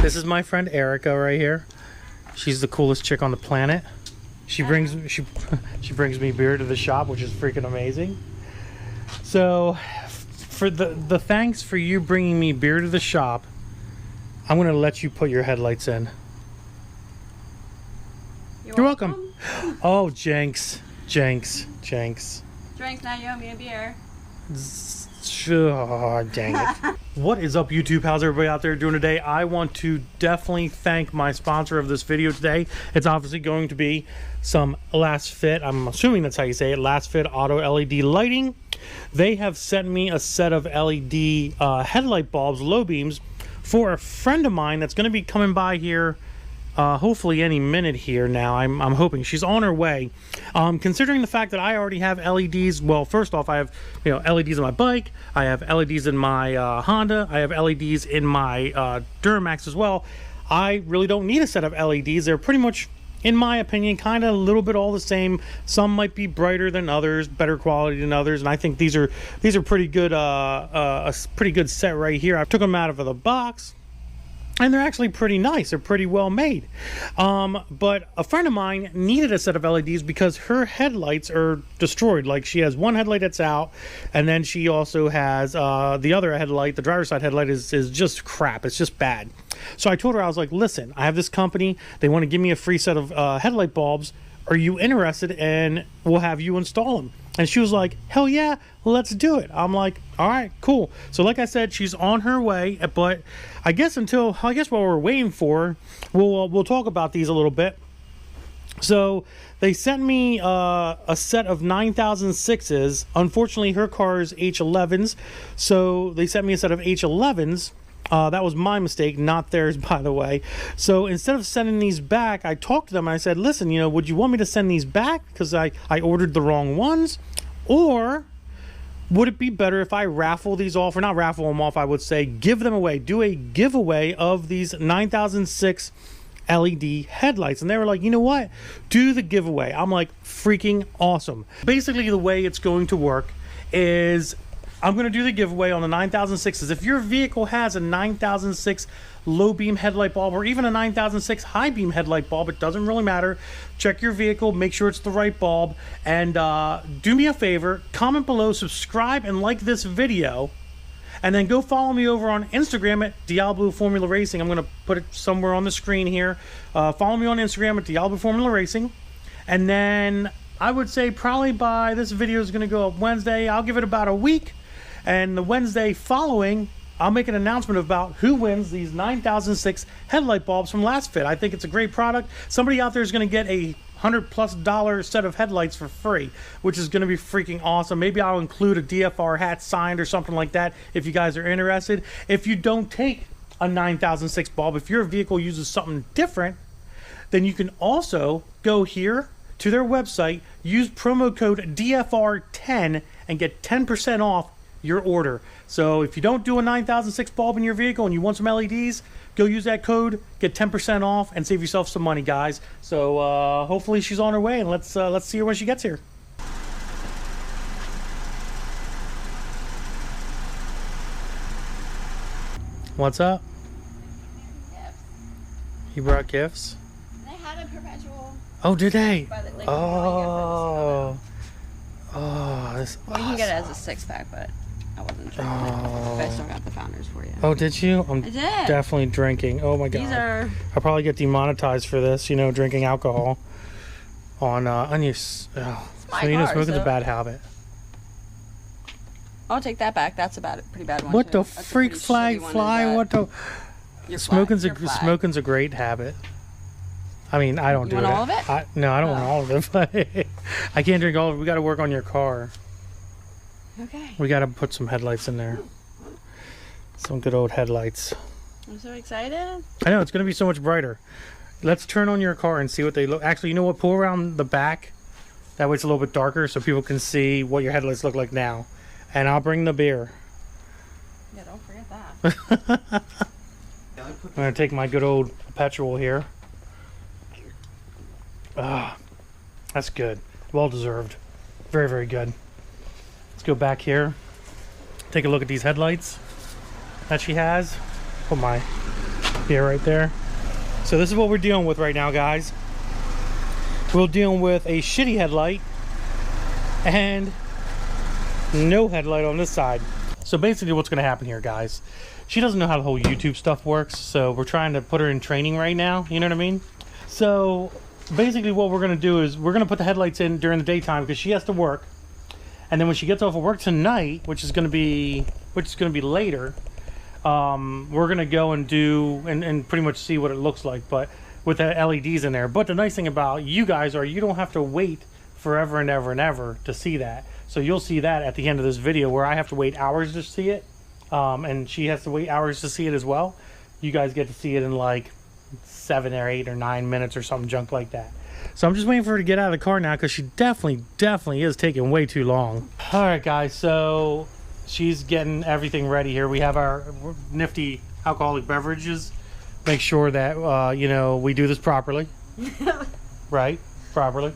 This is my friend Erica right here. She's the coolest chick on the planet. She brings me beer to the shop, which is freaking amazing. So for the thanks for you bringing me beer to the shop, I'm gonna let you put your headlights in. You're welcome. Oh, Jenks. Jenks, now you owe me a beer. Oh, dang it. What is up, YouTube? How's everybody out there doing today? I want to definitely thank my sponsor of this video today. It's obviously going to be some Last Fit. I'm assuming that's how you say it. Last Fit Auto LED Lighting. They have sent me a set of LED headlight bulbs, low beams, for a friend of mine that's going to be coming by here hopefully any minute here now. I'm hoping she's on her way. Considering the fact that I already have LEDs, well, first off, I have LEDs in my bike, I have LEDs in my Honda, I have LEDs in my Duramax as well. I really don't need a set of LEDs. They're pretty much, in my opinion, kind of a little bit all the same. Some might be brighter than others, better quality than others, and I think these are pretty good. A pretty good set right here. I took them out of the box, and they're actually pretty nice. They're pretty well made. But a friend of mine needed a set of LEDs because her headlights are destroyed. Like, she has one headlight that's out, and then she also has the other headlight, the driver's side headlight, is just crap. It's just bad. So I told her, I was like, listen, I have this company. They want to give me a free set of headlight bulbs. Are you interested? And we'll have you install them. And she was like, hell yeah, let's do it. I'm like, all right, cool. So like I said, she's on her way, but I guess while we're waiting for her, we'll talk about these a little bit. So they sent me a set of 9006s. Unfortunately, her car is H11s, so they sent me a set of H11s. That was my mistake, not theirs, by the way. So instead of sending these back, I talked to them and I said, listen, would you want me to send these back because I ordered the wrong ones? Or would it be better if I raffle these off, or not raffle them off, I would say give them away, do a giveaway of these 9006 LED headlights? And they were like, you know what? Do the giveaway. I'm like, freaking awesome. Basically, the way it's going to work is I'm going to do the giveaway on the 9006s. If your vehicle has a 9006 low beam headlight bulb, or even a 9006 high beam headlight bulb, it doesn't really matter. Check your vehicle, make sure it's the right bulb, and do me a favor, comment below, subscribe, and like this video, and then go follow me over on Instagram at Diablo Formula Racing. I'm going to put it somewhere on the screen here. Follow me on Instagram at Diablo Formula Racing, and then I would say probably by this video is going to go up Wednesday. I'll give it about a week. And the Wednesday following, I'll make an announcement about who wins these 9006 headlight bulbs from Last Fit. I think it's a great product. Somebody out there is going to get a $100+ set of headlights for free, which is going to be freaking awesome. Maybe I'll include a DFR hat signed or something like that if you guys are interested. If you don't take a 9006 bulb, if your vehicle uses something different, then you can also go here to their website, use promo code DFR10 and get 10% off your order. So if you don't do a 9006 bulb in your vehicle and you want some LEDs, go use that code, get 10% off, and save yourself some money, guys. So hopefully she's on her way, and let's see her when she gets here. What's up? Gifts. You brought gifts? They had a perpetual. Oh, did they? Oh, this. Well, you can get it as a 6-pack, but I wasn't sure. Oh. But I still got the founders for you. Oh, did you? I did. Definitely drinking. Oh my god. These are. I'll probably get demonetized for this. Drinking alcohol on your. Oh. So smoking's a bad habit. I'll take that back. That's about it. Pretty bad one. What too. the freak flag fly? What the? Smoking's a great habit. I mean, I don't do it. You want all of it? No, I don't want all of it, but I can't drink all of it. We got to work on your car. Okay. We got to put some headlights in there. Some good old headlights. I'm so excited. I know, it's going to be so much brighter. Let's turn on your car and see what they look. Actually, you know what? Pull around the back. That way it's a little bit darker so people can see what your headlights look like now. And I'll bring the beer. Yeah, don't forget that. I'm going to take my good old perpetual here. Ah, that's good. Well deserved. Very, very good. Let's go back here. Take a look at these headlights that she has. Put my Yeah, right there. So this is what we're dealing with right now, guys. We're dealing with a shitty headlight and no headlight on this side. So basically what's going to happen here, guys, she doesn't know how the whole YouTube stuff works, so we're trying to put her in training right now, you know what I mean? So basically what we're going to do is we're going to put the headlights in during the daytime because she has to work, and then when she gets off of work tonight, which is going to be later, we're going to go and do and pretty much see what it looks like, but with the LEDs in there. But the nice thing about you guys are you don't have to wait forever and ever and ever to see that. So you'll see that at the end of this video where I have to wait hours to see it, and she has to wait hours to see it as well. You guys get to see it in like 7 or 8 or 9 minutes or something junk like that. So I'm just waiting for her to get out of the car now because she definitely is taking way too long. All right, guys, so she's getting everything ready here. We have our nifty alcoholic beverages. Make sure that, you know, we do this properly. Right? Properly.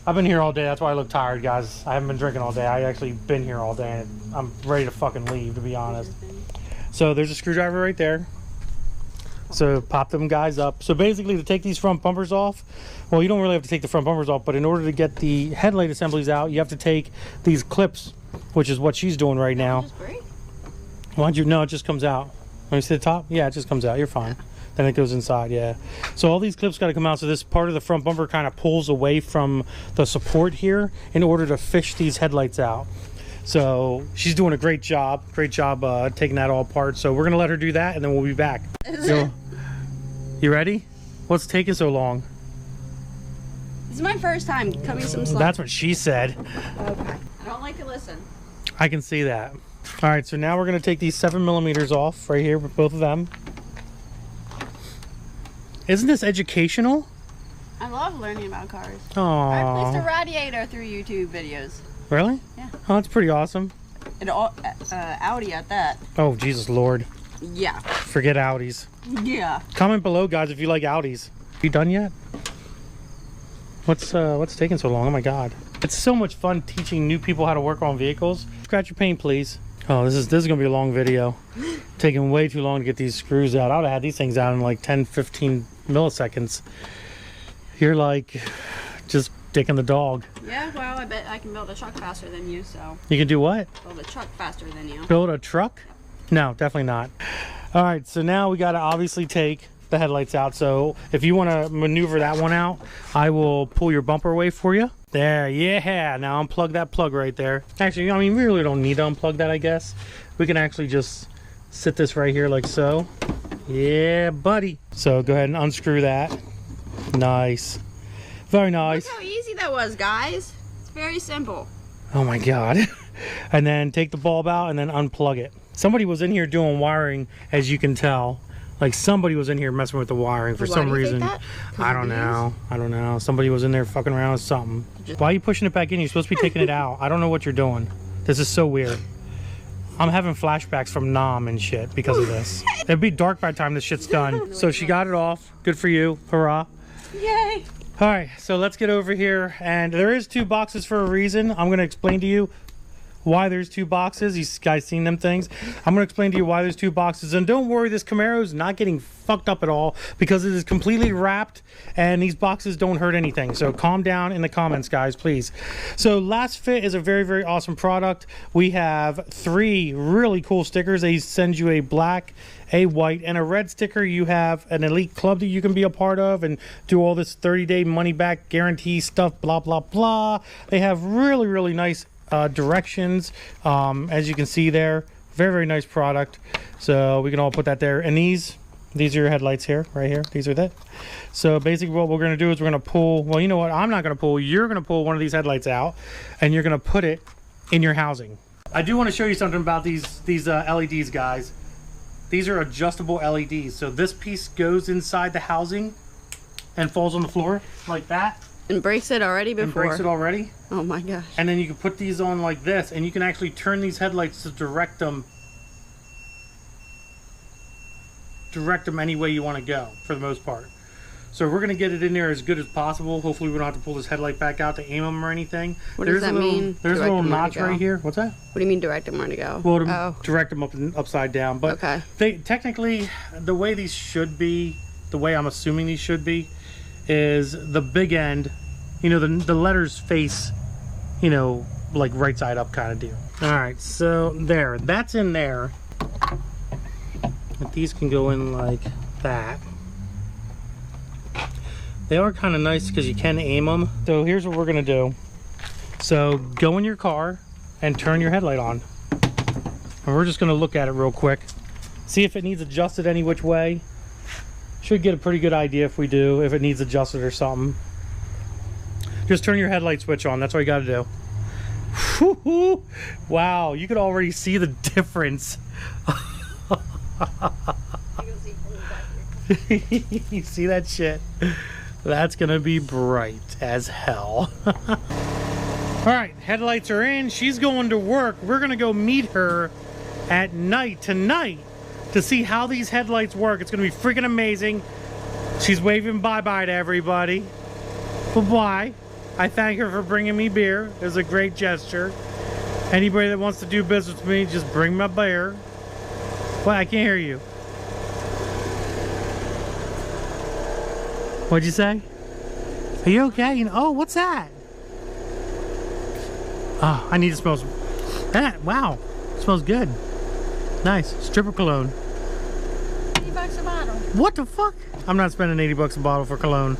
I've been here all day. That's why I look tired, guys. I haven't been drinking all day. I actually been here all day, and I'm ready to fucking leave, to be honest. So there's a screwdriver right there. So pop them guys up. So basically, to take these front bumpers off, well, you don't really have to take the front bumpers off, but in order to get the headlight assemblies out, you have to take these clips, which is what she's doing right now. Why don't you? No, it just comes out. Let me see the top. Yeah, it just comes out. You're fine. Then it goes inside. Yeah. So all these clips got to come out. So this part of the front bumper kind of pulls away from the support here in order to fish these headlights out. So she's doing a great job. Great job taking that all apart. So we're gonna let her do that, and then we'll be back. So, you ready? What's taking so long? This is my first time coming some slow. That's what she said. Okay. I don't like to listen. I can see that. All right, so now we're gonna take these 7mm off right here with both of them. Isn't this educational? I love learning about cars. Aww. I replaced a radiator through YouTube videos. Really? Yeah. Oh, that's pretty awesome. And Audi at that. Oh, Jesus Lord. Yeah. Forget Audis. Yeah. Comment below, guys, if you like Audis. You done yet? What's taking so long? Oh my God. It's so much fun teaching new people how to work on vehicles. Scratch your paint, please. Oh, this is gonna be a long video. Taking way too long to get these screws out. I would have had these things out in like 10-15 milliseconds. You're like just dicking the dog. Yeah, well, I bet I can build a truck faster than you, so. You can do what? Build a truck faster than you. Build a truck? No, definitely not. All right, so now we got to obviously take the headlights out. So if you want to maneuver that one out, I will pull your bumper away for you. There, yeah. Now unplug that plug right there. Actually, I mean, we really don't need to unplug that, I guess. We can actually just sit this right here like so. Yeah, buddy. So go ahead and unscrew that. Nice. Very nice. Look how easy that was, guys. It's very simple. Oh my God. And then take the bulb out and then unplug it. Somebody was in here doing wiring, as you can tell. Like somebody was in here messing with the wiring for some reason. I don't know. Somebody was in there fucking around with something. Why are you pushing it back in? You're supposed to be taking it out. I don't know what you're doing. This is so weird. I'm having flashbacks from Nam and shit because of this. It'll be dark by the time this shit's done. So she got it off. Good for you. Hurrah. Yay. All right, so let's get over here. And there is 2 boxes for a reason. I'm going to explain to you why there's 2 boxes. You guys seen them things. I'm going to explain to you why there's 2 boxes. And don't worry, this Camaro is not getting fucked up at all because it is completely wrapped and these boxes don't hurt anything. So calm down in the comments, guys, please. So Last Fit is a very, very awesome product. We have 3 really cool stickers. They send you a black, a white, and a red sticker. You have an elite club that you can be a part of and do all this 30-day money-back guarantee stuff, blah, blah, blah. They have really, really nice directions, as you can see there. Very, very nice product. So we can all put that there. And these are your headlights here, right here. These are that. So basically what we're going to do is we're going to pull, well, you know what? I'm not going to pull. You're going to pull one of these headlights out and you're going to put it in your housing. I do want to show you something about these LEDs, guys. These are adjustable LEDs. So this piece goes inside the housing and falls on the floor like that. And breaks it already before. And breaks it already. Oh my gosh. And then you can put these on like this, and you can actually turn these headlights to direct them any way you want to go, for the most part. So we're gonna get it in there as good as possible. Hopefully we don't have to pull this headlight back out to aim them or anything. What does that mean? There's a little notch right here. What's that? What do you mean direct them where to go? Well, to direct them up and upside down. But okay. They technically, the way these should be, the way I'm assuming these should be, is the big end, you know, the letters face, you know, like right side up kind of deal. All right, so there, that's in there. But these can go in like that. They are kind of nice because you can aim them. So here's what we're gonna do. So go in your car and turn your headlight on. And we're just gonna look at it real quick. See if it needs adjusted any which way. Should get a pretty good idea if we do, if it needs adjusted or something. Just turn your headlight switch on, that's all you gotta do. Woo-hoo. Wow, you could already see the difference. You see that shit? That's gonna be bright as hell. All right, headlights are in. She's going to work. We're gonna go meet her at night tonight to see how these headlights work. It's gonna be freaking amazing. She's waving bye-bye to everybody. Bye-bye. I thank her for bringing me beer. It was a great gesture. Anybody that wants to do business with me, just bring my beer. What? I can't hear you. What'd you say? Are you okay? You know, oh, what's that? Oh, I need to smell some. That, wow, it smells good. Nice, stripper cologne. $80 a bottle. What the fuck? I'm not spending $80 a bottle for cologne.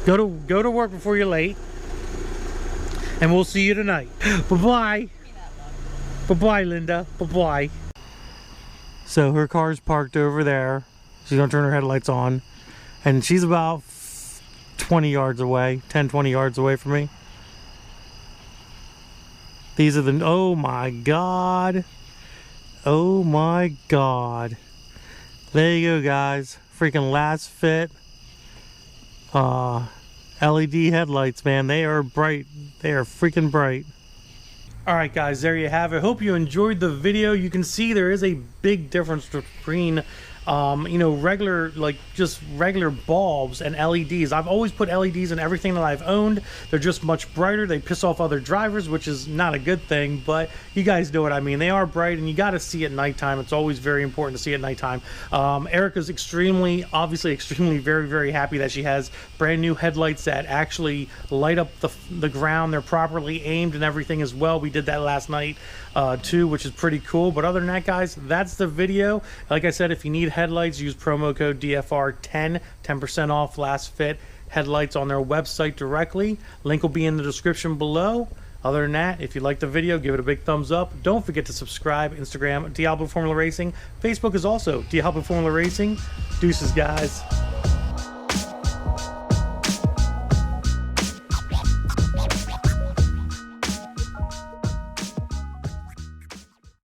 Go to work before you're late. And we'll see you tonight. Bye-bye. Bye-bye, Linda. Bye-bye. So her car's parked over there. She's gonna turn her headlights on. And she's about 20 yards away, 10, 20 yards away from me. These are the, oh my God. Oh my God. There you go, guys. Freaking last fit. LED headlights, man. They are bright. They are freaking bright. All right, guys, there you have it. Hope you enjoyed the video. You can see there is a big difference between you know, regular, like just regular bulbs and LEDs. I've always put LEDs in everything that I've owned. They're just much brighter. They piss off other drivers, which is not a good thing, but you guys know what I mean. They are bright and you got to see at nighttime. It's always very important to see at nighttime. Erica's obviously extremely very, very happy that she has brand new headlights that actually light up the ground. They're properly aimed and everything as well. We did that last night too, which is pretty cool. But other than that, guys, that's the video. Like I said, if you need headlights, use promo code DFR10, 10% off last fit headlights on their website directly. Link will be in the description below. Other than that, if you like the video, give it a big thumbs up. Don't forget to subscribe. Instagram, Diablo Formula Racing. Facebook is also Diablo Formula Racing. Deuces, guys.